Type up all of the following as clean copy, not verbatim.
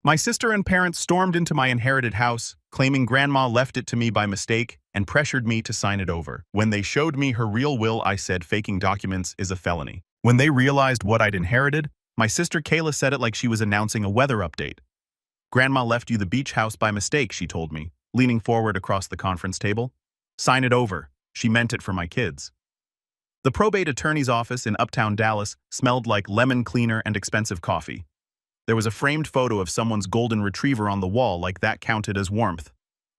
My sister and parents stormed into my inherited house, claiming Grandma left it to me by mistake and pressured me to sign it over. When they showed me her real will, I said faking documents is a felony. When they realized what I'd inherited, my sister Kayla said it like she was announcing a weather update. Grandma left you the beach house by mistake, she told me, leaning forward across the conference table. Sign it over. She meant it for my kids. The probate attorney's office in uptown Dallas smelled like lemon cleaner and expensive coffee. There was a framed photo of someone's golden retriever on the wall, like that counted as warmth.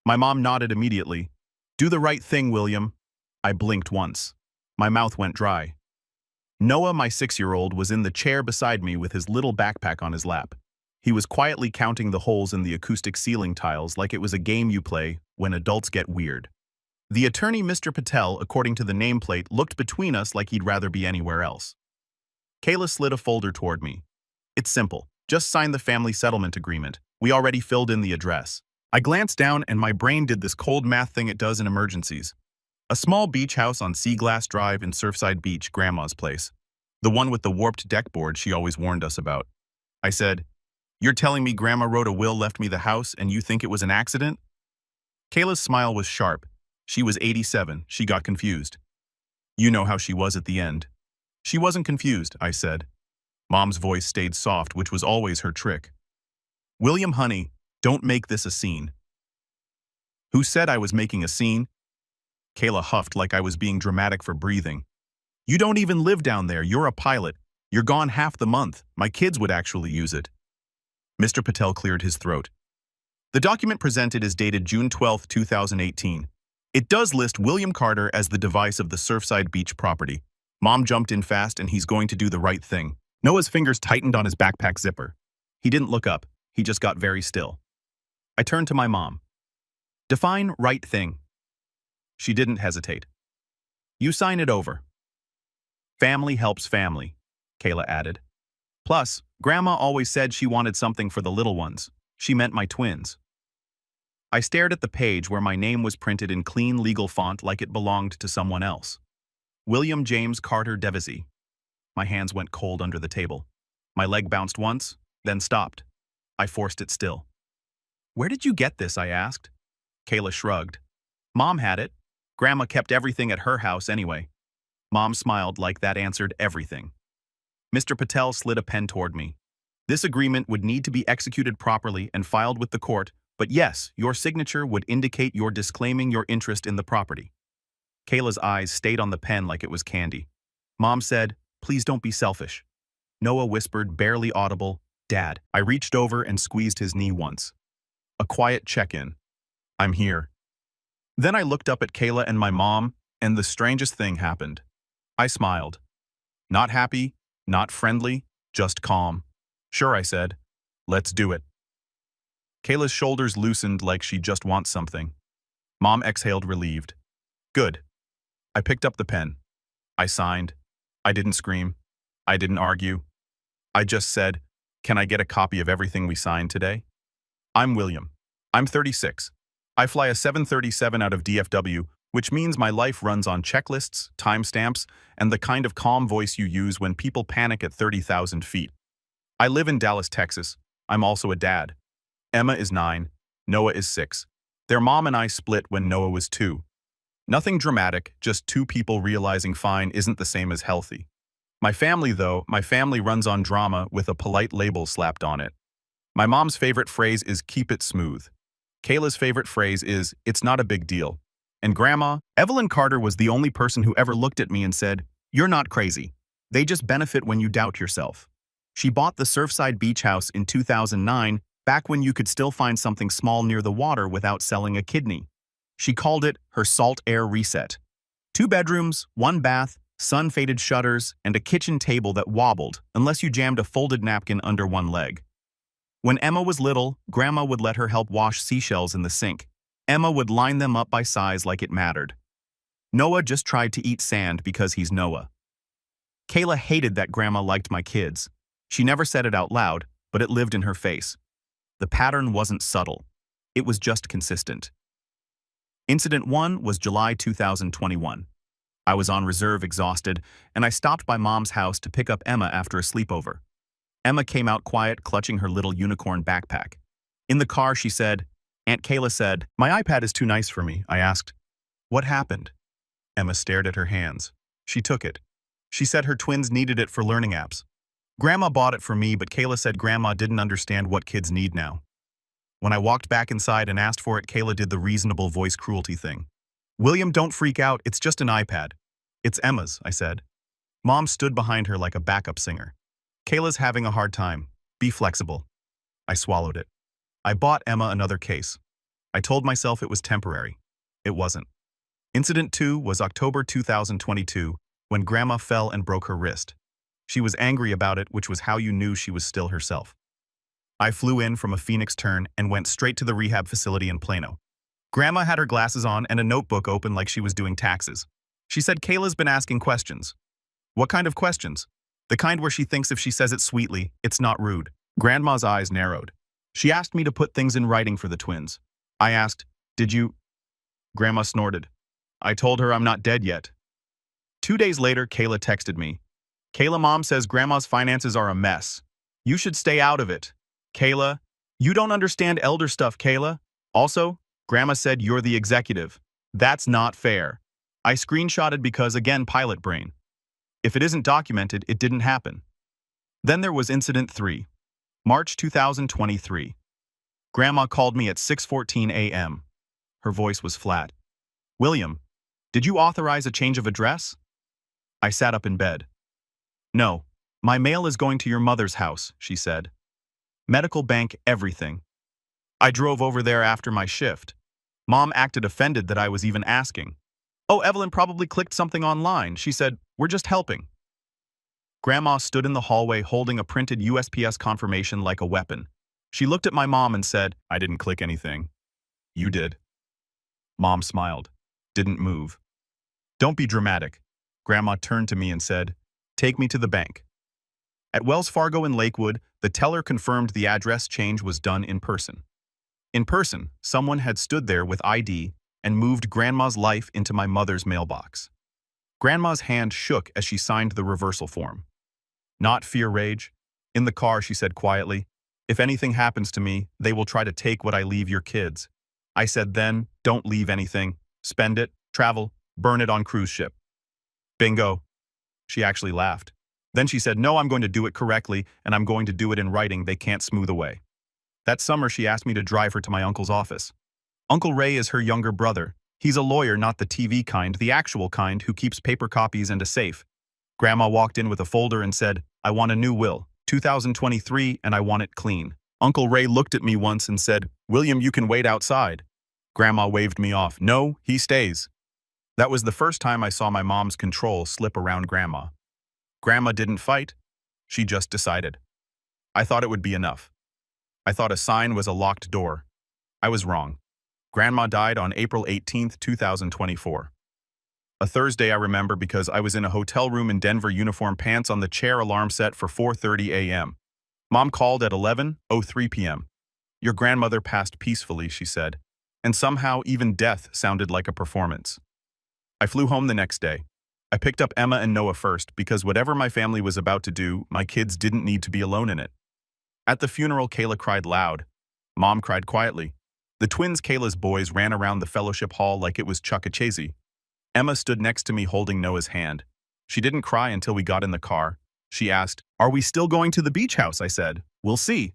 My mom nodded immediately. Do the right thing, William. I blinked once. My mouth went dry. Noah, my 6-year-old, was in the chair beside me with his little backpack on his lap. He was quietly counting the holes in the acoustic ceiling tiles like it was a game you play when adults get weird. The attorney, Mr. Patel, according to the nameplate, looked between us like he'd rather be anywhere else. Kayla slid a folder toward me. It's simple. Just sign the family settlement agreement. We already filled in the address. I glanced down and my brain did this cold math thing it does in emergencies. A small beach house on Sea Glass Drive in Surfside Beach, Grandma's place. The one with the warped deck board she always warned us about. I said, "You're telling me Grandma wrote a will, left me the house, and you think it was an accident?" Kayla's smile was sharp. She was 87. She got confused. You know how she was at the end. She wasn't confused, I said. Mom's voice stayed soft, which was always her trick. William, honey, don't make this a scene. Who said I was making a scene? Kayla huffed like I was being dramatic for breathing. You don't even live down there. You're a pilot. You're gone half the month. My kids would actually use it. Mr. Patel cleared his throat. The document presented is dated June 12, 2018. It does list William Carter as the device of the Surfside Beach property. Mom jumped in fast and he's going to do the right thing. Noah's fingers tightened on his backpack zipper. He didn't look up. He just got very still. I turned to my mom. Define right thing. She didn't hesitate. You sign it over. Family helps family, Kayla added. Plus, Grandma always said she wanted something for the little ones. She meant my twins. I stared at the page where my name was printed in clean legal font like it belonged to someone else. William James Carter Devesey. My hands went cold under the table. My leg bounced once, then stopped. I forced it still. Where did you get this? I asked. Kayla shrugged. Mom had it. Grandma kept everything at her house anyway. Mom smiled like that answered everything. Mr. Patel slid a pen toward me. This agreement would need to be executed properly and filed with the court, but yes, your signature would indicate you're disclaiming your interest in the property. Kayla's eyes stayed on the pen like it was candy. Mom said, please don't be selfish. Noah whispered, barely audible, Dad. I reached over and squeezed his knee once. A quiet check-in. I'm here. Then I looked up at Kayla and my mom, and the strangest thing happened. I smiled. Not happy, not friendly, just calm. Sure, I said. Let's do it. Kayla's shoulders loosened like she just wants something. Mom exhaled, relieved. Good. I picked up the pen. I signed. I didn't scream. I didn't argue. I just said, can I get a copy of everything we signed today? I'm William. I'm 36. I fly a 737 out of DFW, which means my life runs on checklists, timestamps, and the kind of calm voice you use when people panic at 30,000 feet. I live in Dallas, Texas. I'm also a dad. Emma is 9. Noah is 6. Their mom and I split when Noah was 2. Nothing dramatic, just two people realizing fine isn't the same as healthy. My family, though, my family runs on drama with a polite label slapped on it. My mom's favorite phrase is keep it smooth. Kayla's favorite phrase is it's not a big deal. And Grandma, Evelyn Carter, was the only person who ever looked at me and said, you're not crazy. They just benefit when you doubt yourself. She bought the Surfside Beach house in 2009, back when you could still find something small near the water without selling a kidney. She called it her salt air reset. 2 bedrooms, 1 bath, sun-faded shutters, and a kitchen table that wobbled unless you jammed a folded napkin under one leg. When Emma was little, Grandma would let her help wash seashells in the sink. Emma would line them up by size like it mattered. Noah just tried to eat sand because he's Noah. Kayla hated that Grandma liked my kids. She never said it out loud, but it lived in her face. The pattern wasn't subtle. It was just consistent. Incident 1 was July 2021. I was on reserve, exhausted, and I stopped by Mom's house to pick up Emma after a sleepover. Emma came out quiet, clutching her little unicorn backpack. In the car, she said, Aunt Kayla said, "My iPad is too nice for me." I asked, "What happened?" Emma stared at her hands. She took it. She said her twins needed it for learning apps. Grandma bought it for me, but Kayla said Grandma didn't understand what kids need now. When I walked back inside and asked for it, Kayla did the reasonable voice cruelty thing. "William, don't freak out. It's just an iPad." "It's Emma's," I said. Mom stood behind her like a backup singer. "Kayla's having a hard time. Be flexible." I swallowed it. I bought Emma another case. I told myself it was temporary. It wasn't. Incident 2 was October 2022, when Grandma fell and broke her wrist. She was angry about it, which was how you knew she was still herself. I flew in from a Phoenix turn and went straight to the rehab facility in Plano. Grandma had her glasses on and a notebook open like she was doing taxes. She said Kayla's been asking questions. What kind of questions? The kind where she thinks if she says it sweetly, it's not rude. Grandma's eyes narrowed. She asked me to put things in writing for the twins. I asked, "Did you?" Grandma snorted. I told her I'm not dead yet. 2 days later, Kayla texted me. "Kayla, Mom says Grandma's finances are a mess. You should stay out of it." Kayla, "You don't understand elder stuff, Kayla. Also, Grandma said you're the executive. That's not fair." I screenshotted because, again, pilot brain. If it isn't documented, it didn't happen. Then there was Incident 3, March 2023. Grandma called me at 6:14 a.m. Her voice was flat. "William, did you authorize a change of address?" I sat up in bed. "No, my mail is going to your mother's house," she said. "Medical, bank, everything." I drove over there after my shift. Mom acted offended that I was even asking. "Oh, Evelyn probably clicked something online," she said. "We're just helping." Grandma stood in the hallway holding a printed USPS confirmation like a weapon. She looked at my mom and said, "I didn't click anything." "You did." Mom smiled, didn't move. "Don't be dramatic." Grandma turned to me and said, "Take me to the bank." At Wells Fargo in Lakewood, the teller confirmed the address change was done in person. In person, someone had stood there with ID and moved Grandma's life into my mother's mailbox. Grandma's hand shook as she signed the reversal form. Not fear rage. In the car, she said quietly, "If anything happens to me, they will try to take what I leave your kids." I said then, "Don't leave anything. Spend it, travel, burn it on cruise ship." Bingo. She actually laughed. Then she said, "No, I'm going to do it correctly, and I'm going to do it in writing they can't smooth away." That summer, she asked me to drive her to my uncle's office. Uncle Ray is her younger brother. He's a lawyer, not the TV kind, the actual kind who keeps paper copies and a safe. Grandma walked in with a folder and said, "I want a new will, 2023, and I want it clean." Uncle Ray looked at me once and said, "William, you can wait outside." Grandma waved me off. "No, he stays." That was the first time I saw my mom's control slip around Grandma. Grandma didn't fight. She just decided. I thought it would be enough. I thought a sign was a locked door. I was wrong. Grandma died on April 18th, 2024. A Thursday I remember because I was in a hotel room in Denver, uniform pants on the chair, alarm set for 4:30 a.m. Mom called at 11:03 p.m. "Your grandmother passed peacefully," she said, and somehow even death sounded like a performance. I flew home the next day. I picked up Emma and Noah first because whatever my family was about to do, my kids didn't need to be alone in it. At the funeral, Kayla cried loud. Mom cried quietly. The twins, Kayla's boys, ran around the fellowship hall like it was Chuck E. Cheese. Emma stood next to me holding Noah's hand. She didn't cry until we got in the car. She asked, "Are we still going to the beach house?" I said, "We'll see."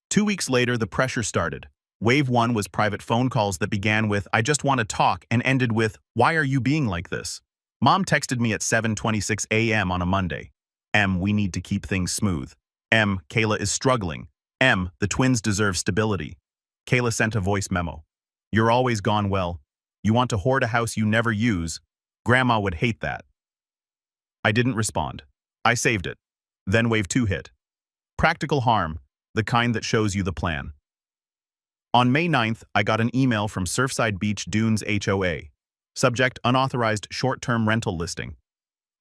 2 weeks later, the pressure started. Wave 1 was private phone calls that began with, "I just want to talk," and ended with, "Why are you being like this?" Mom texted me at 7:26 a.m. on a Monday. "M, we need to keep things smooth. M, Kayla is struggling. M, the twins deserve stability." Kayla sent a voice memo. "You're always gone well. You want to hoard a house you never use. Grandma would hate that." I didn't respond. I saved it. Then Wave 2 hit. Practical harm, the kind that shows you the plan. On May 9th, I got an email from Surfside Beach Dunes HOA. Subject: unauthorized short-term rental listing.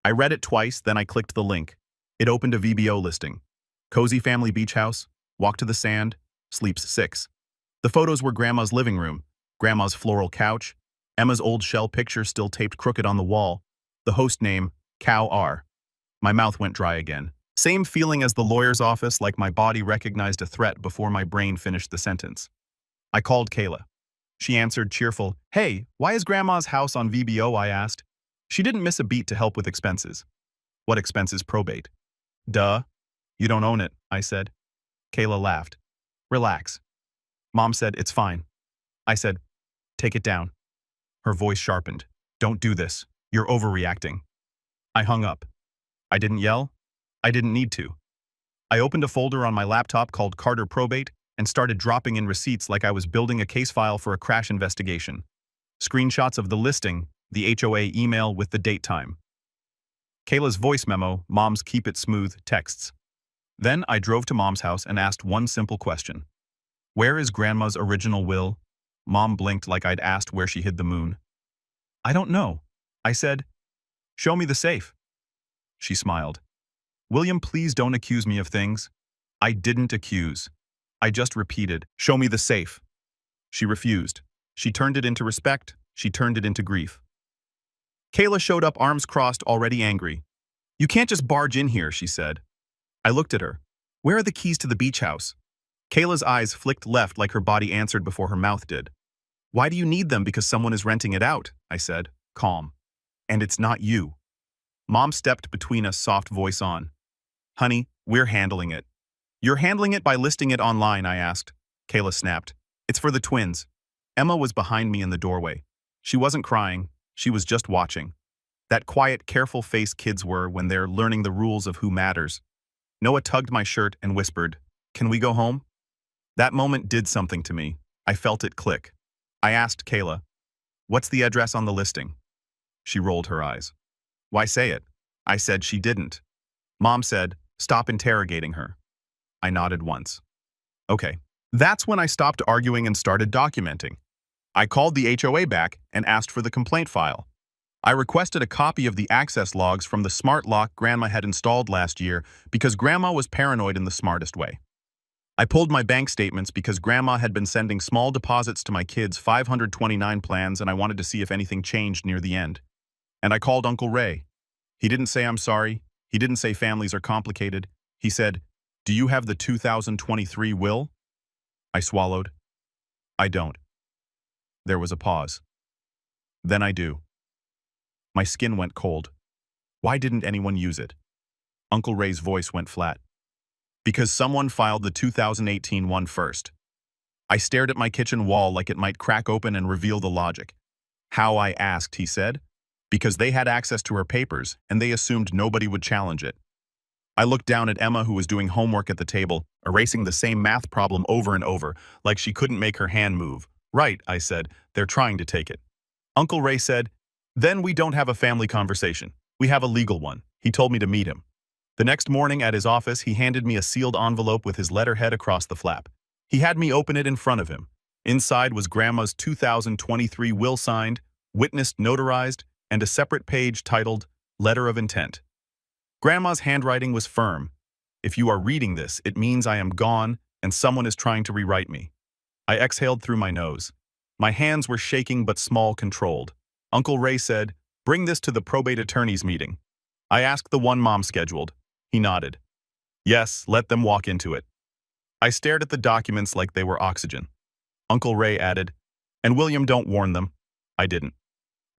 I read it twice, then I clicked the link. It opened a VBO listing. Cozy family beach house, walk to the sand, sleeps 6. The photos were Grandma's living room, Grandma's floral couch, Emma's old shell picture still taped crooked on the wall, the host name, Cow R. My mouth went dry again. Same feeling as the lawyer's office, like my body recognized a threat before my brain finished the sentence. I called Kayla. She answered cheerful, "Hey, why is Grandma's house on VBO?" I asked. She didn't miss a beat to help with expenses. What expenses? Probate. Duh. You don't own it, I said. Kayla laughed. Relax. Mom said, it's fine. I said, take it down. Her voice sharpened. Don't do this. You're overreacting. I hung up. I didn't yell. I didn't need to. I opened a folder on my laptop called Carter Probate and started dropping in receipts like I was building a case file for a crash investigation. Screenshots of the listing, the HOA email with the date time. Kayla's voice memo, Mom's keep it smooth texts. Then I drove to Mom's house and asked one simple question. Where is Grandma's original will? Mom blinked like I'd asked where she hid the moon. I don't know. I said, show me the safe. She smiled. William, please don't accuse me of things. I didn't accuse. I just repeated, show me the safe. She refused. She turned it into respect. She turned it into grief. Kayla showed up, arms crossed, already angry. You can't just barge in here, she said. I looked at her. Where are the keys to the beach house? Kayla's eyes flicked left like her body answered before her mouth did. Why do you need them? Because someone is renting it out, I said, calm. And it's not you. Mom stepped between us, soft voice on. Honey, we're handling it. You're handling it by listing it online, I asked. Kayla snapped. It's for the twins. Emma was behind me in the doorway. She wasn't crying. She was just watching. That quiet, careful face kids were when they're learning the rules of who matters. Noah tugged my shirt and whispered, can we go home? That moment did something to me. I felt it click. I asked Kayla, what's the address on the listing? She rolled her eyes. Why say it? I said she didn't. Mom said, stop interrogating her. I nodded once. Okay. That's when I stopped arguing and started documenting. I called the HOA back and asked for the complaint file. I requested a copy of the access logs from the smart lock Grandma had installed last year because Grandma was paranoid in the smartest way. I pulled my bank statements because Grandma had been sending small deposits to my kids' 529 plans and I wanted to see if anything changed near the end. And I called Uncle Ray. He didn't say I'm sorry. He didn't say families are complicated. He said, do you have the 2023 will? I swallowed. I don't. There was a pause. Then I do. My skin went cold. Why didn't anyone use it? Uncle Ray's voice went flat. Because someone filed the 2018 one first. I stared at my kitchen wall like it might crack open and reveal the logic. How, I asked, he said. Because they had access to her papers and they assumed nobody would challenge it. I looked down at Emma, who was doing homework at the table, erasing the same math problem over and over, like she couldn't make her hand move. Right, I said, they're trying to take it. Uncle Ray said, then we don't have a family conversation. We have a legal one. He told me to meet him. The next morning at his office, he handed me a sealed envelope with his letterhead across the flap. He had me open it in front of him. Inside was Grandma's 2023 will signed, witnessed, notarized, and a separate page titled Letter of Intent. Grandma's handwriting was firm. If you are reading this, it means I am gone and someone is trying to rewrite me. I exhaled through my nose. My hands were shaking but small, controlled. Uncle Ray said, bring this to the probate attorney's meeting. I asked the one Mom scheduled. He nodded. Yes, let them walk into it. I stared at the documents like they were oxygen. Uncle Ray added, and William, don't warn them. I didn't.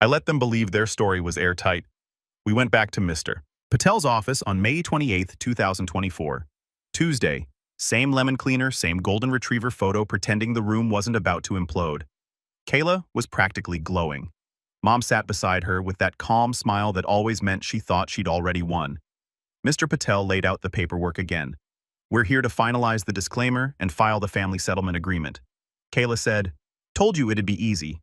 I let them believe their story was airtight. We went back to Mr. Patel's office on May 28, 2024. Tuesday. Same lemon cleaner, same golden retriever photo pretending the room wasn't about to implode. Kayla was practically glowing. Mom sat beside her with that calm smile that always meant she thought she'd already won. Mr. Patel laid out the paperwork again. We're here to finalize the disclaimer and file the family settlement agreement. Kayla said, told you it'd be easy.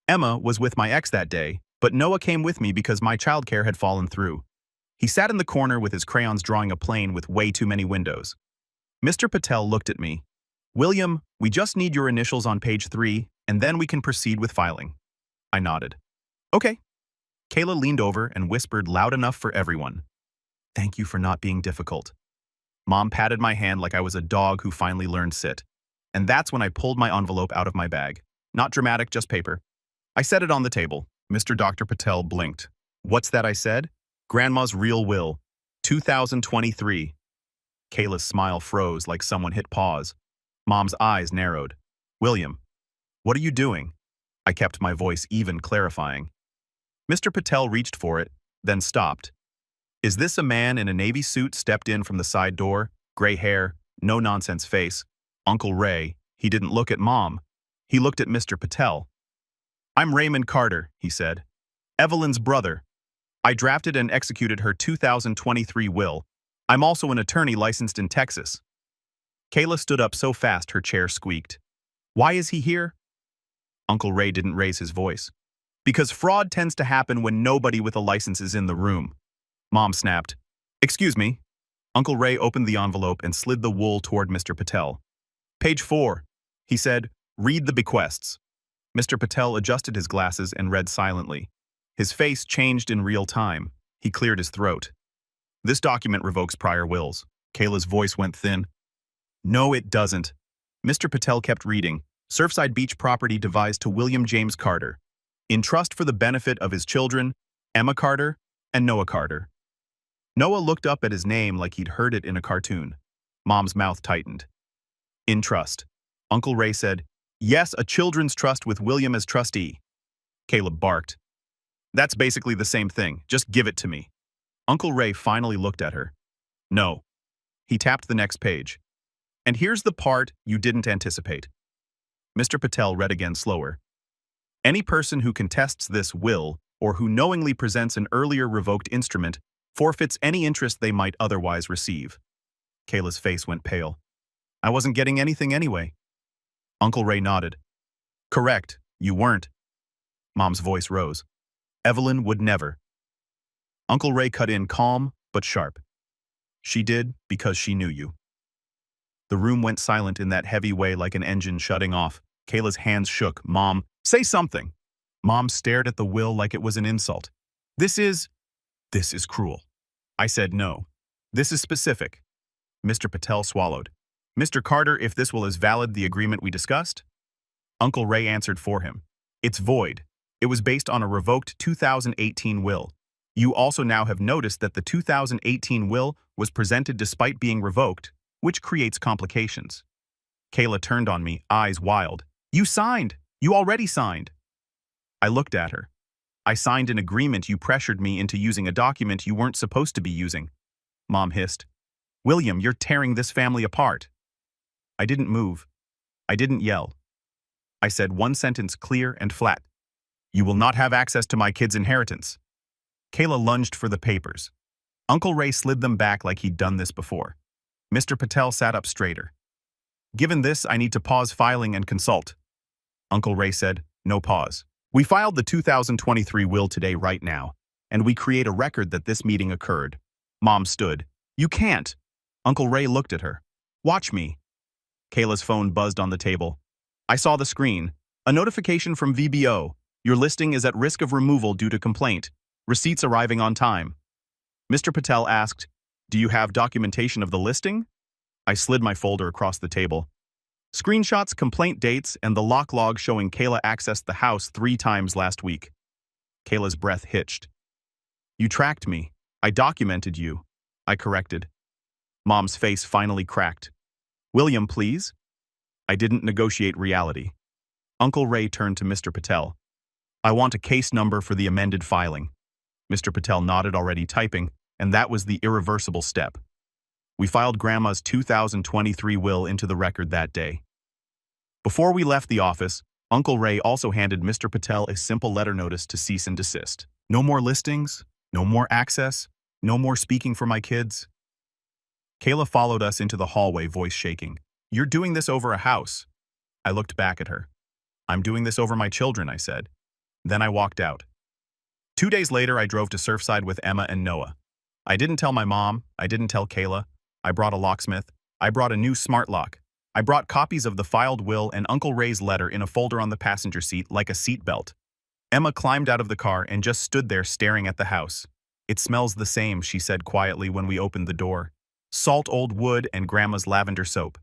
Emma was with my ex that day, but Noah came with me because my childcare had fallen through. He sat in the corner with his crayons drawing a plane with way too many windows. Mr. Patel looked at me. William, we just need your initials on page 3, and then we can proceed with filing. I nodded. Okay. Kayla leaned over and whispered loud enough for everyone. Thank you for not being difficult. Mom patted my hand like I was a dog who finally learned sit. And that's when I pulled my envelope out of my bag. Not dramatic, just paper. I set it on the table. Mr. Dr. Patel blinked. What's that? I said. Grandma's real will. 2023. Kayla's smile froze like someone hit pause. Mom's eyes narrowed. William, what are you doing? I kept my voice even, clarifying. Mr. Patel reached for it, then stopped. Is this a man in a navy suit stepped in from the side door, gray hair, no-nonsense face? Uncle Ray. He didn't look at Mom. He looked at Mr. Patel. I'm Raymond Carter, he said. Evelyn's brother. I drafted and executed her 2023 will. I'm also an attorney licensed in Texas. Kayla stood up so fast her chair squeaked. Why is he here? Uncle Ray didn't raise his voice. Because fraud tends to happen when nobody with a license is in the room. Mom snapped. Excuse me. Uncle Ray opened the envelope and slid the wool toward Mr. Patel. Page 4. He said, read the bequests. Mr. Patel adjusted his glasses and read silently. His face changed in real time. He cleared his throat. This document revokes prior wills. Kayla's voice went thin. No, it doesn't. Mr. Patel kept reading. Surfside Beach property devised to William James Carter, in trust for the benefit of his children, Emma Carter and Noah Carter. Noah looked up at his name like he'd heard it in a cartoon. Mom's mouth tightened. In trust. Uncle Ray said, yes, a children's trust with William as trustee. Caleb barked. That's basically the same thing. Just give it to me. Uncle Ray finally looked at her. No. He tapped the next page. And here's the part you didn't anticipate. Mr. Patel read again slower. Any person who contests this will, or who knowingly presents an earlier revoked instrument, forfeits any interest they might otherwise receive. Kayla's face went pale. I wasn't getting anything anyway. Uncle Ray nodded. Correct, you weren't. Mom's voice rose. Evelyn would never. Uncle Ray cut in calm but sharp. She did because she knew you. The room went silent in that heavy way like an engine shutting off. Kayla's hands shook. Mom, say something. Mom stared at the will like it was an insult. This is cruel. I said no. This is specific. Mr. Patel swallowed. Mr. Carter, if this will is valid the agreement we discussed? Uncle Ray answered for him. It's void. It was based on a revoked 2018 will. You also now have noticed that the 2018 will was presented despite being revoked, which creates complications. Kayla turned on me, eyes wild. You signed! You already signed! I looked at her. I signed an agreement. You pressured me into using a document you weren't supposed to be using. Mom hissed. William, you're tearing this family apart. I didn't move. I didn't yell. I said one sentence clear and flat. You will not have access to my kid's inheritance. Kayla lunged for the papers. Uncle Ray slid them back like he'd done this before. Mr. Patel sat up straighter. Given this, I need to pause filing and consult. Uncle Ray said, no pause. We filed the 2023 will today right now, and we create a record that this meeting occurred. Mom stood. You can't. Uncle Ray looked at her. Watch me. Kayla's phone buzzed on the table. I saw the screen. A notification from VBO. Your listing is at risk of removal due to complaint. Receipts arriving on time. Mr. Patel asked, do you have documentation of the listing? I slid my folder across the table. Screenshots, complaint dates, and the lock log showing Kayla accessed the house 3 times last week. Kayla's breath hitched. You tracked me. I documented you. I corrected. Mom's face finally cracked. William, please? I didn't negotiate reality. Uncle Ray turned to Mr. Patel. I want a case number for the amended filing. Mr. Patel nodded, already typing, and that was the irreversible step. We filed Grandma's 2023 will into the record that day. Before we left the office, Uncle Ray also handed Mr. Patel a simple letter notice to cease and desist. No more listings, no more access, no more speaking for my kids. Kayla followed us into the hallway, voice shaking. You're doing this over a house. I looked back at her. I'm doing this over my children, I said. Then I walked out. 2 days later, I drove to Surfside with Emma and Noah. I didn't tell my mom. I didn't tell Kayla. I brought a locksmith. I brought a new smart lock. I brought copies of the filed will and Uncle Ray's letter in a folder on the passenger seat like a seat belt. Emma climbed out of the car and just stood there staring at the house. It smells the same, she said quietly when we opened the door. Salt old wood and Grandma's lavender soap.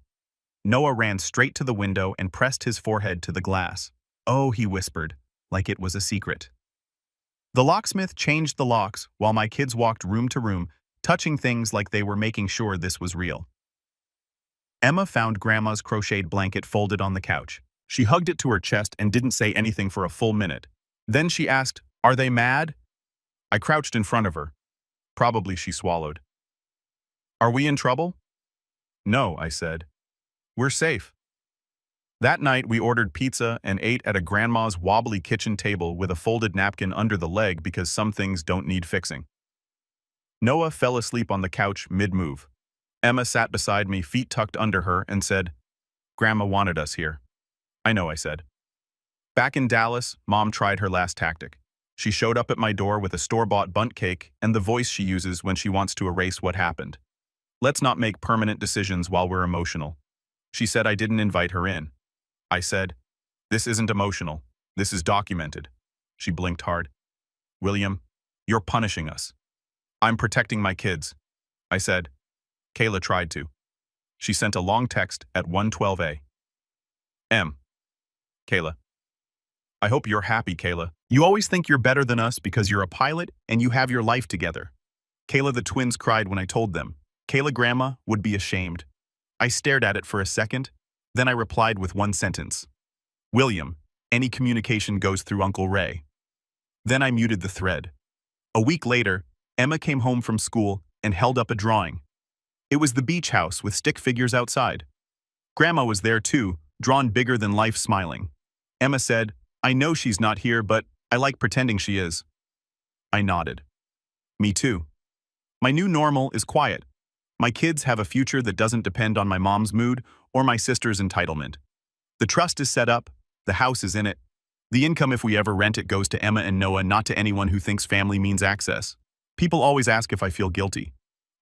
Noah ran straight to the window and pressed his forehead to the glass. Oh, he whispered, like it was a secret. The locksmith changed the locks while my kids walked room to room, touching things like they were making sure this was real. Emma found Grandma's crocheted blanket folded on the couch. She hugged it to her chest and didn't say anything for a full minute. Then she asked, "Are they mad?" I crouched in front of her. Probably she swallowed. "Are we in trouble?" "No," I said. "We're safe." That night, we ordered pizza and ate at a grandma's wobbly kitchen table with a folded napkin under the leg because some things don't need fixing. Noah fell asleep on the couch mid-move. Emma sat beside me, feet tucked under her, and said, "Grandma wanted us here." "I know," I said. Back in Dallas, Mom tried her last tactic. She showed up at my door with a store-bought bundt cake and the voice she uses when she wants to erase what happened. "Let's not make permanent decisions while we're emotional." She said I didn't invite her in. I said, "This isn't emotional. This is documented." She blinked hard. "William, you're punishing us." "I'm protecting my kids." I said. Kayla tried to. She sent a long text at 1:12 a.m. Kayla. "I hope you're happy, Kayla. You always think you're better than us because you're a pilot and you have your life together." Kayla, the twins cried when I told them. Kayla Grandma would be ashamed. I stared at it for a second, then I replied with one sentence. "William, any communication goes through Uncle Ray." Then I muted the thread. A week later, Emma came home from school and held up a drawing. It was the beach house with stick figures outside. Grandma was there too, drawn bigger than life, smiling. Emma said, "I know she's not here, but I like pretending she is." I nodded. Me too. My new normal is quiet. My kids have a future that doesn't depend on my mom's mood or my sister's entitlement. The trust is set up, the house is in it. The income, if we ever rent it, goes to Emma and Noah, not to anyone who thinks family means access. People always ask if I feel guilty.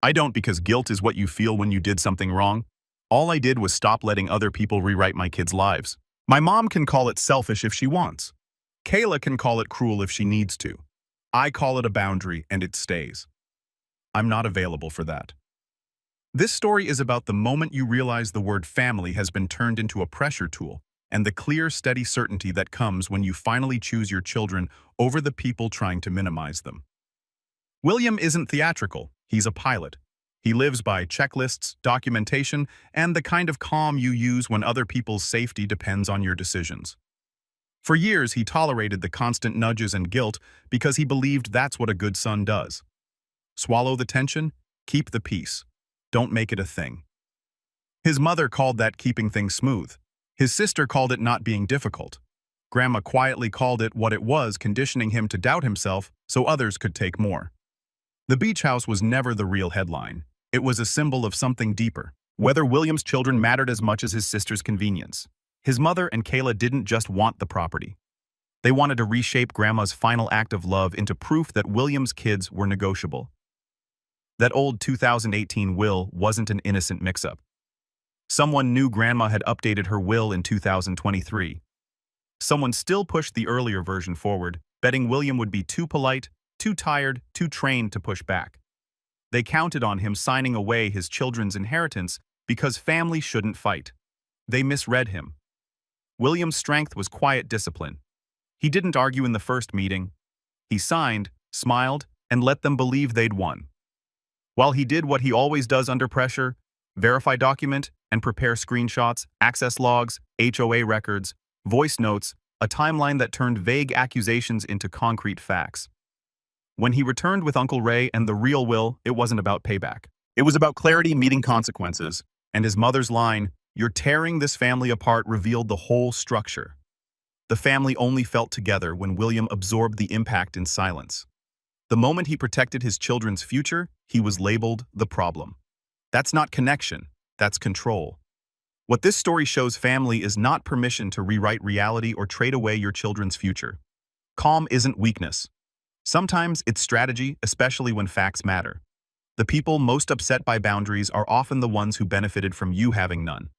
I don't, because guilt is what you feel when you did something wrong. All I did was stop letting other people rewrite my kids' lives. My mom can call it selfish if she wants. Kayla can call it cruel if she needs to. I call it a boundary, and it stays. I'm not available for that. This story is about the moment you realize the word family has been turned into a pressure tool, and the clear, steady certainty that comes when you finally choose your children over the people trying to minimize them. William isn't theatrical, he's a pilot. He lives by checklists, documentation, and the kind of calm you use when other people's safety depends on your decisions. For years, he tolerated the constant nudges and guilt because he believed that's what a good son does. Swallow the tension, keep the peace. Don't make it a thing. His mother called that keeping things smooth. His sister called it not being difficult. Grandma quietly called it what it was, conditioning him to doubt himself so others could take more. The beach house was never the real headline. It was a symbol of something deeper. Whether William's children mattered as much as his sister's convenience. His mother and Kayla didn't just want the property. They wanted to reshape Grandma's final act of love into proof that William's kids were negotiable. That old 2018 will wasn't an innocent mix-up. Someone knew Grandma had updated her will in 2023. Someone still pushed the earlier version forward, betting William would be too polite, too tired, too trained to push back. They counted on him signing away his children's inheritance because family shouldn't fight. They misread him. William's strength was quiet discipline. He didn't argue in the first meeting. He signed, smiled, and let them believe they'd won. While he did what he always does under pressure, verify document and prepare screenshots, access logs, HOA records, voice notes, a timeline that turned vague accusations into concrete facts. When he returned with Uncle Ray and the real will, it wasn't about payback. It was about clarity meeting consequences, and his mother's line, "You're tearing this family apart," revealed the whole structure. The family only felt together when William absorbed the impact in silence. The moment he protected his children's future, he was labeled the problem. That's not connection, that's control. What this story shows family is not permission to rewrite reality or trade away your children's future. Calm isn't weakness. Sometimes it's strategy, especially when facts matter. The people most upset by boundaries are often the ones who benefited from you having none.